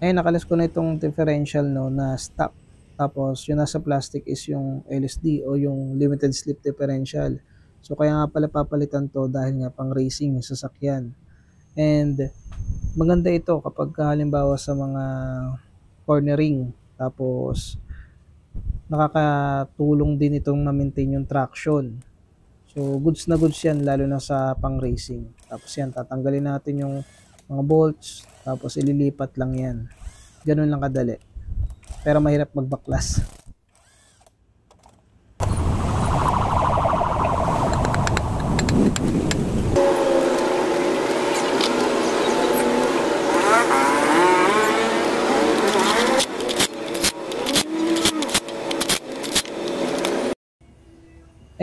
Eh, nakalas ko na itong differential, no, na stock. Tapos, yung nasa plastic is yung LSD o yung limited slip differential. So, kaya nga pala papalitan to dahil nga pang racing yung sasakyan. And, maganda ito kapag halimbawa sa mga cornering. Tapos, nakakatulong din itong ma-maintain yung traction. So, goods na goods yan, lalo na sa pang racing. Tapos yan, tatanggalin natin yung mga bolts. Tapos, ililipat lang yan. Ganun lang kadali. Pero mahirap magbaklas.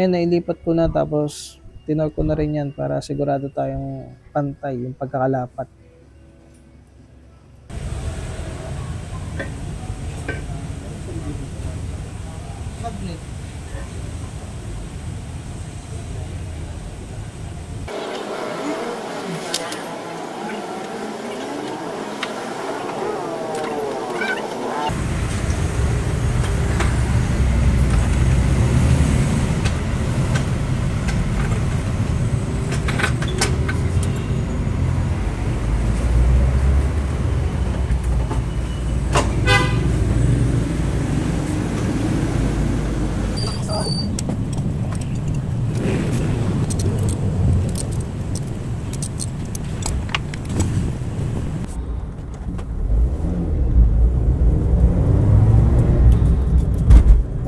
And nailipat ko na, tapos tinor ko na rin yan para sigurado tayong pantay yung pagkakalapat. Magnet.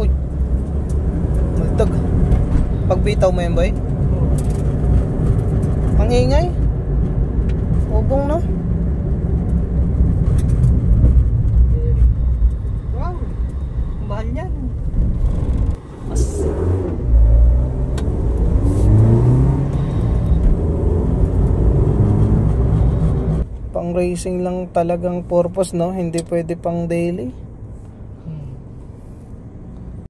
Uy, multog. Pagbitaw mo yan, boy? Ang ingay. Ubong, no? Wow, mahal yan. Pang racing lang talagang purpose, no? Hindi pwede pang daily.